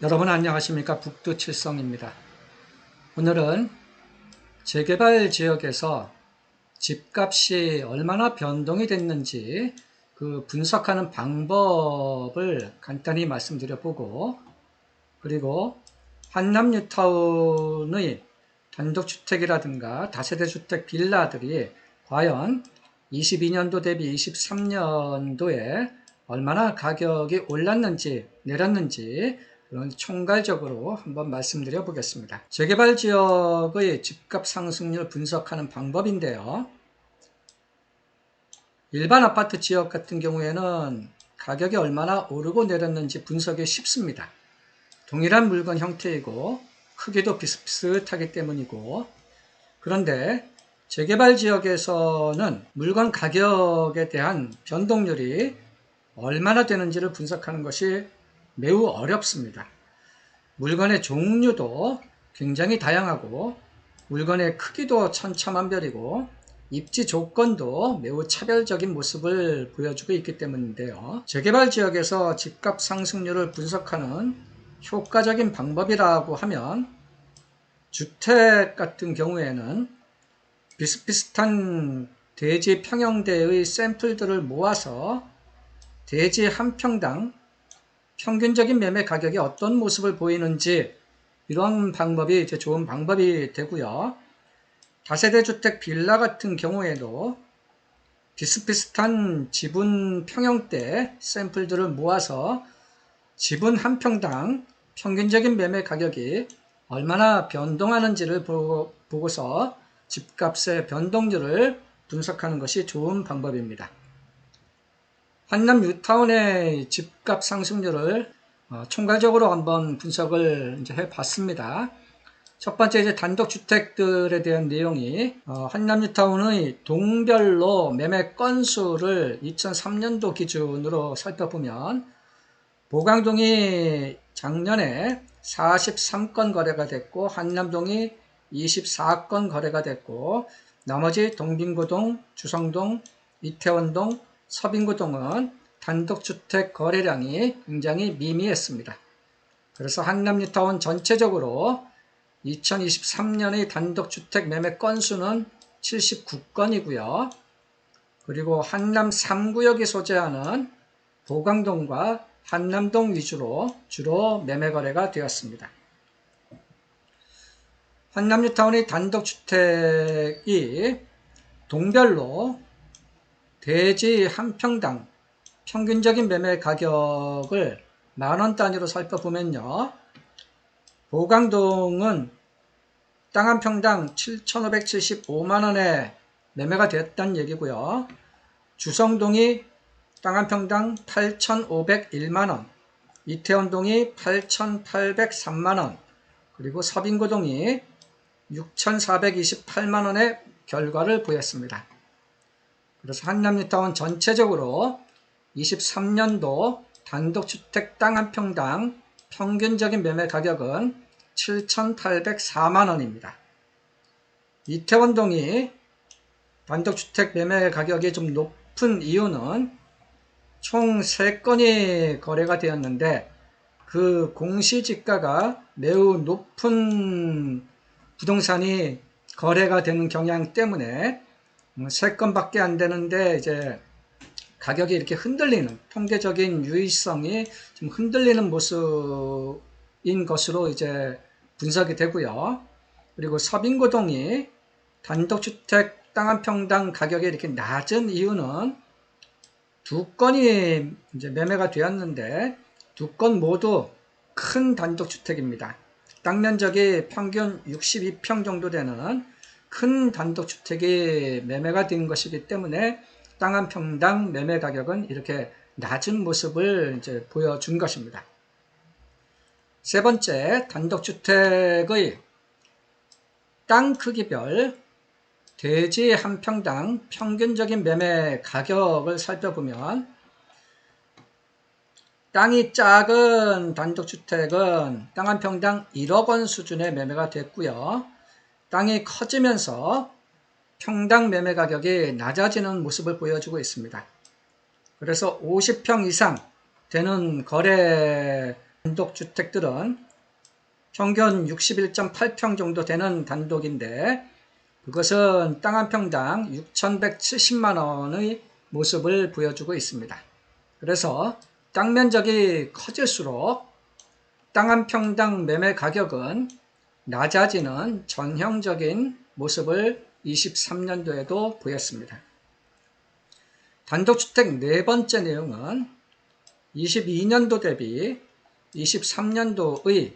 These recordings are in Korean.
여러분 안녕하십니까? 북두칠성입니다. 오늘은 재개발 지역에서 집값이 얼마나 변동이 됐는지 그 분석하는 방법을 간단히 말씀드려 보고, 그리고 한남 뉴타운의 단독주택이라든가 다세대주택 빌라들이 과연 22년도 대비 23년도에 얼마나 가격이 올랐는지 내렸는지 그런 총괄적으로 한번 말씀드려 보겠습니다. 재개발 지역의 집값 상승률 분석하는 방법인데요. 일반 아파트 지역 같은 경우에는 가격이 얼마나 오르고 내렸는지 분석이 쉽습니다. 동일한 물건 형태이고 크기도 비슷비슷하기 때문이고, 그런데 재개발 지역에서는 물건 가격에 대한 변동률이 얼마나 되는지를 분석하는 것이 매우 어렵습니다. 물건의 종류도 굉장히 다양하고 물건의 크기도 천차만별이고 입지 조건도 매우 차별적인 모습을 보여주고 있기 때문인데요. 재개발 지역에서 집값 상승률을 분석하는 효과적인 방법이라고 하면, 주택 같은 경우에는 비슷비슷한 대지 평형대의 샘플들을 모아서 대지 한 평당 평균적인 매매 가격이 어떤 모습을 보이는지, 이런 방법이 이제 좋은 방법이 되고요. 다세대 주택 빌라 같은 경우에도 비슷비슷한 지분 평형대 샘플들을 모아서 지분 한 평당 평균적인 매매 가격이 얼마나 변동하는지를 보고서 집값의 변동률을 분석하는 것이 좋은 방법입니다. 한남 뉴타운의 집값 상승률을 총괄적으로 한번 분석을 이제 해봤습니다. 첫 번째 이제 단독주택들에 대한 내용이, 한남 뉴타운의 동별로 매매 건수를 2003년도 기준으로 살펴보면 보강동이 작년에 43건 거래가 됐고 한남동이 24건 거래가 됐고, 나머지 동빙구동, 주성동, 이태원동, 서빙구동은 단독주택 거래량이 굉장히 미미했습니다. 그래서 한남 뉴타운 전체적으로 2023년의 단독주택 매매 건수는 79건이고요. 그리고 한남 3구역이 소재하는 보강동과 한남동 위주로 주로 매매 거래가 되었습니다. 한남 뉴타운의 단독주택이 동별로 대지 한 평당 평균적인 매매 가격을 만원 단위로 살펴보면요. 보강동은 땅 한 평당 7,575만원에 매매가 되었다는 얘기고요. 주성동이 땅 한 평당 8,501만원, 이태원동이 8,803만원, 그리고 서빙구동이 6,428만원의 결과를 보였습니다. 그래서 한남 뉴타운 전체적으로 23년도 단독주택 땅 한 평당 평균적인 매매 가격은 7,804만원입니다. 이태원동이 단독주택 매매 가격이 좀 높은 이유는 총 3건이 거래가 되었는데 그 공시지가가 매우 높은 부동산이 거래가 되는 경향 때문에 3건밖에 안 되는데 이제 가격이 이렇게 흔들리는, 통계적인 유의성이 좀 흔들리는 모습인 것으로 이제 분석이 되고요. 그리고 서빙구동이 단독주택 땅 한 평당 가격이 이렇게 낮은 이유는 2건이 이제 매매가 되었는데 2건 모두 큰 단독주택입니다. 땅 면적이 평균 62평 정도 되는 큰 단독주택이 매매가 된 것이기 때문에 땅 한 평당 매매 가격은 이렇게 낮은 모습을 이제 보여준 것입니다. 세 번째, 단독주택의 땅 크기별 대지 한 평당 평균적인 매매 가격을 살펴보면, 땅이 작은 단독주택은 땅 한 평당 1억 원 수준의 매매가 됐고요. 땅이 커지면서 평당 매매 가격이 낮아지는 모습을 보여주고 있습니다. 그래서 50평 이상 되는 거래 단독주택들은 평균 61.8평 정도 되는 단독인데 그것은 땅 한 평당 6,170만원의 모습을 보여주고 있습니다. 그래서 땅 면적이 커질수록 땅 한 평당 매매 가격은 낮아지는 전형적인 모습을 23년도에도 보였습니다. 단독주택 네 번째 내용은 22년도 대비 23년도의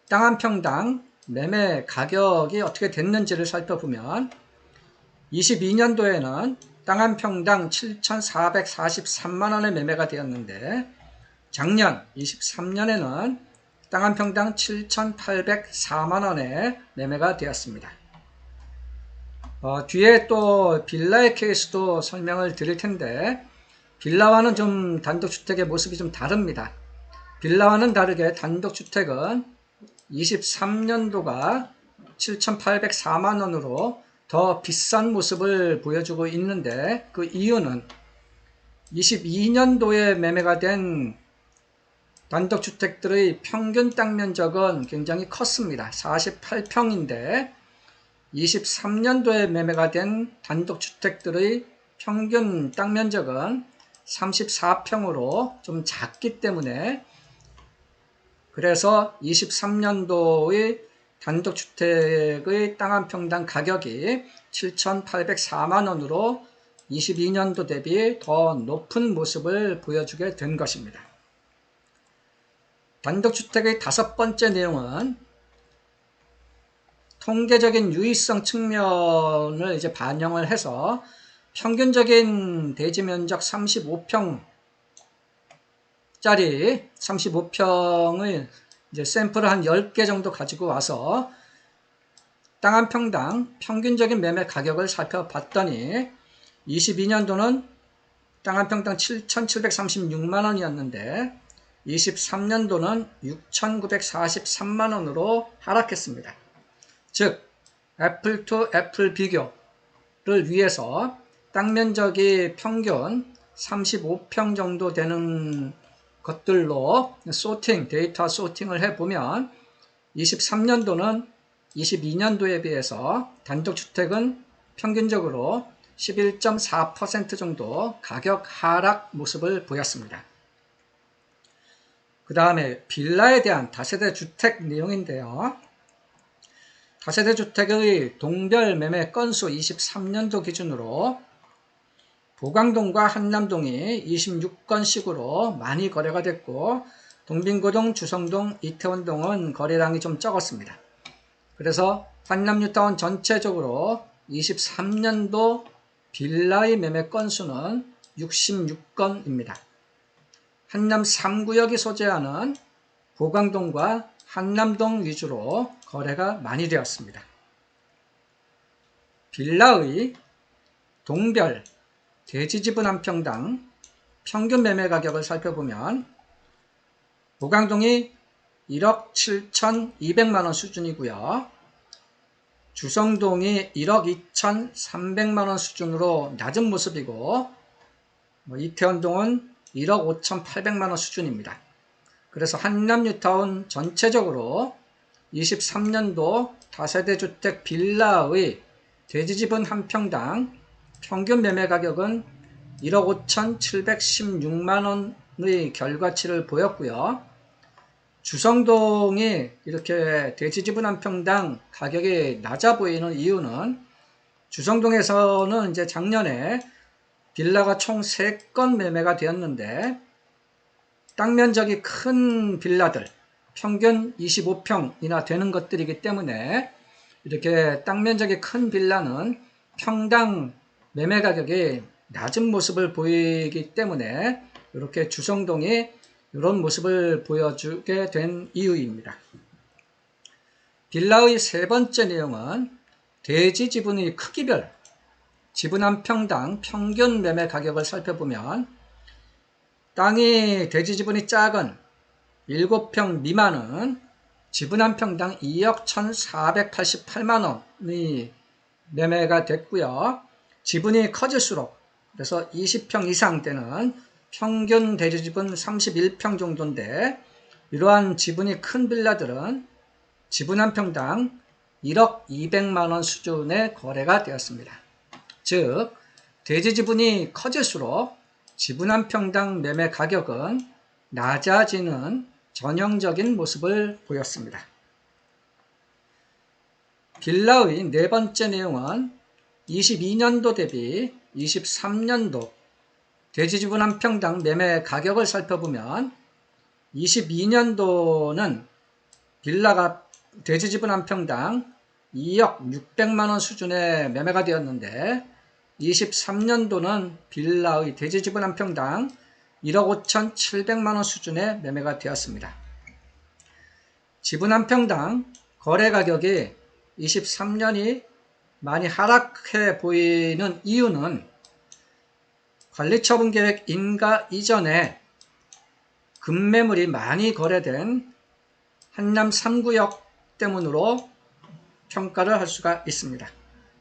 땅 한 평당 매매 가격이 어떻게 됐는지를 살펴보면 22년도에는 땅 한 평당 7,443만원의 매매가 되었는데 작년 23년에는 땅 한 평당 7,804만원의 매매가 되었습니다. 뒤에 또 빌라의 케이스도 설명을 드릴 텐데 빌라와는 좀 단독주택의 모습이 좀 다릅니다. 빌라와는 다르게 단독주택은 23년도가 7,804만원으로 더 비싼 모습을 보여주고 있는데 그 이유는 22년도에 매매가 된 단독주택들의 평균 땅 면적은 굉장히 컸습니다. 48평인데 23년도에 매매가 된 단독주택들의 평균 땅 면적은 34평으로 좀 작기 때문에 그래서 23년도의 단독주택의 땅 한 평당 가격이 7,804만원으로 22년도 대비 더 높은 모습을 보여주게 된 것입니다. 단독주택의 다섯 번째 내용은 통계적인 유의성 측면을 이제 반영을 해서 평균적인 대지 면적 35평짜리 35평을 이제 샘플을 한 10개 정도 가지고 와서 땅 한 평당 평균적인 매매 가격을 살펴봤더니 22년도는 땅 한 평당 7,736만원이었는데 23년도는 6,943만원으로 하락했습니다. 즉 애플 투 애플 비교를 위해서 땅 면적이 평균 35평 정도 되는 것들로 데이터 소팅을 해보면 23년도는 22년도에 비해서 단독주택은 평균적으로 11.4% 정도 가격 하락 모습을 보였습니다. 그 다음에 빌라에 대한 다세대 주택 내용인데요. 다세대 주택의 동별 매매 건수 23년도 기준으로 보강동과 한남동이 26건씩으로 많이 거래가 됐고 동빙구동, 주성동, 이태원동은 거래량이 좀 적었습니다. 그래서 한남뉴타운 전체적으로 23년도 빌라의 매매 건수는 66건입니다. 한남 3구역이 소재하는 보강동과 한남동 위주로 거래가 많이 되었습니다. 빌라의 동별 대지지분 한 평당 평균 매매 가격을 살펴보면 보강동이 1억 7,200만원 수준이고요. 주성동이 1억 2,300만원 수준으로 낮은 모습이고 이태원동은 1억 5,800만원 수준입니다. 그래서 한남뉴타운 전체적으로 23년도 다세대 주택 빌라의 대지지분 한 평당 평균 매매 가격은 1억 5,716만원의 결과치를 보였고요. 주성동이 이렇게 대지지분 한 평당 가격이 낮아 보이는 이유는 주성동에서는 이제 작년에 빌라가 총 3건 매매가 되었는데 땅 면적이 큰 빌라들 평균 25평이나 되는 것들이기 때문에 이렇게 땅 면적이 큰 빌라는 평당 매매 가격이 낮은 모습을 보이기 때문에 이렇게 주성동이 이런 모습을 보여주게 된 이유입니다. 빌라의 세 번째 내용은 대지 지분의 크기별 지분 한 평당 평균 매매 가격을 살펴보면 땅이 대지 지분이 작은 7평 미만은 지분 한 평당 2억 1,488만원이 매매가 됐고요. 지분이 커질수록 그래서 20평 이상 되는 평균 대지 지분 31평 정도인데 이러한 지분이 큰 빌라들은 지분 한 평당 1억 200만원 수준의 거래가 되었습니다. 즉, 대지 지분이 커질수록 지분 한 평당 매매 가격은 낮아지는 전형적인 모습을 보였습니다. 빌라의 네 번째 내용은 22년도 대비 23년도 대지 지분 한 평당 매매 가격을 살펴보면 22년도는 빌라가 대지 지분 한 평당 2억 600만원 수준의 매매가 되었는데 23년도는 빌라의 대지 지분 한 평당 1억 5,700만원 수준의 매매가 되었습니다. 지분 한 평당 거래 가격이 23년이 많이 하락해 보이는 이유는 관리처분계획 인가 이전에 급매물이 많이 거래된 한남 3구역 때문으로 평가를 할 수가 있습니다.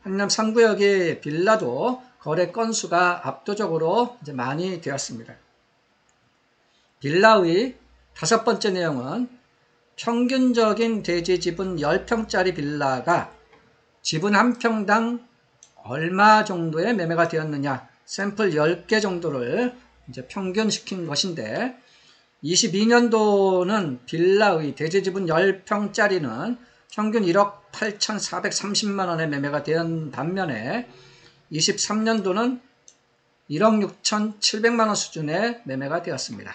한남 3구역의 빌라도 거래 건수가 압도적으로 많이 되었습니다. 빌라의 다섯 번째 내용은 평균적인 대지 지분 10평짜리 빌라가 지분 한 평당 얼마 정도의 매매가 되었느냐, 샘플 10개 정도를 이제 평균시킨 것인데 22년도는 빌라의 대지 지분 10평짜리는 평균 1억 8,430만원의 매매가 된 반면에 23년도는 1억 6,700만원 수준의 매매가 되었습니다.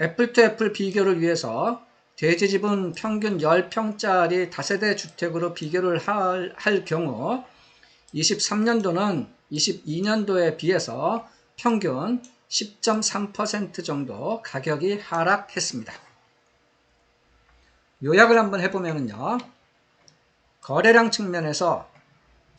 애플 투 애플 비교를 위해서 대지 지분 평균 10평짜리 다세대 주택으로 비교를 할 경우 23년도는 22년도에 비해서 평균 10.3% 정도 가격이 하락했습니다. 요약을 한번 해보면요. 거래량 측면에서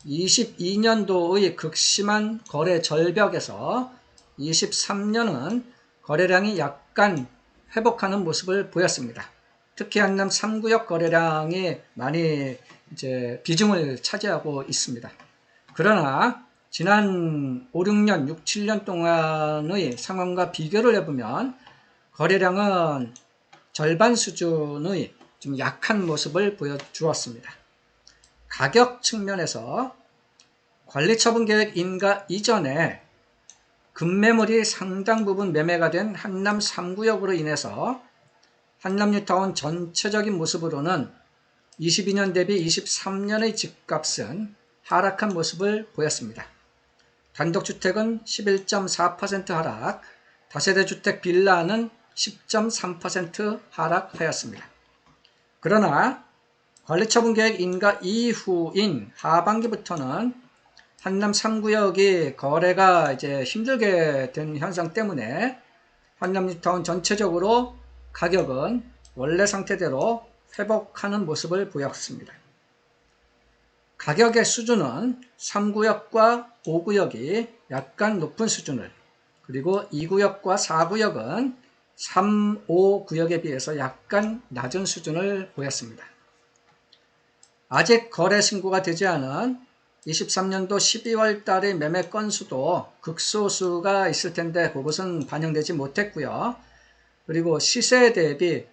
22년도의 극심한 거래 절벽에서 23년은 거래량이 약간 회복하는 모습을 보였습니다. 특히 한남 3구역 거래량이 많이 이제 비중을 차지하고 있습니다. 그러나 지난 5, 6년, 6, 7년 동안의 상황과 비교를 해보면 거래량은 절반 수준의 좀 약한 모습을 보여주었습니다. 가격 측면에서 관리처분계획 인가 이전에 급매물이 상당 부분 매매가 된 한남 3구역으로 인해서 한남 뉴타운 전체적인 모습으로는 22년 대비 23년의 집값은 하락한 모습을 보였습니다. 단독주택은 11.4% 하락, 다세대주택 빌라는 10.3% 하락하였습니다. 그러나 관리처분계획 인가 이후인 하반기부터는 한남 3구역이 거래가 이제 힘들게 된 현상 때문에 한남 뉴타운 전체적으로 가격은 원래 상태대로 회복하는 모습을 보였습니다. 가격의 수준은 3구역과 5구역이 약간 높은 수준을, 그리고 2구역과 4구역은 3, 5구역에 비해서 약간 낮은 수준을 보였습니다. 아직 거래 신고가 되지 않은 23년도 12월 달의 매매 건수도 극소수가 있을 텐데 그것은 반영되지 못했고요. 그리고 시세 대비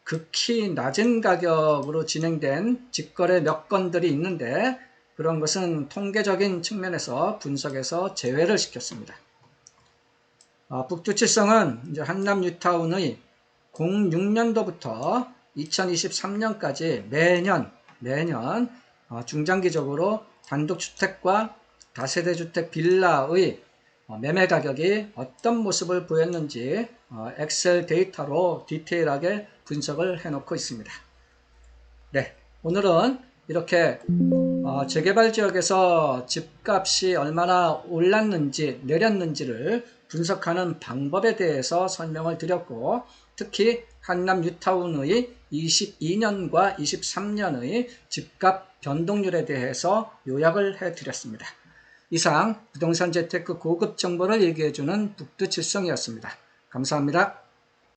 극히 낮은 가격으로 진행된 직거래 몇 건들이 있는데 그런 것은 통계적인 측면에서 분석해서 제외를 시켰습니다. 북두칠성은 이제 한남 뉴타운의 06년도부터 2023년까지 매년 중장기적으로 단독주택과 다세대주택 빌라의 매매 가격이 어떤 모습을 보였는지 엑셀 데이터로 디테일하게 분석을 해놓고 있습니다. 네, 오늘은 이렇게 재개발 지역에서 집값이 얼마나 올랐는지 내렸는지를 분석하는 방법에 대해서 설명을 드렸고, 특히 한남 뉴타운의 22년과 23년의 집값 변동률에 대해서 요약을 해드렸습니다. 이상 부동산 재테크 고급 정보를 얘기해주는 북두칠성이었습니다. 감사합니다.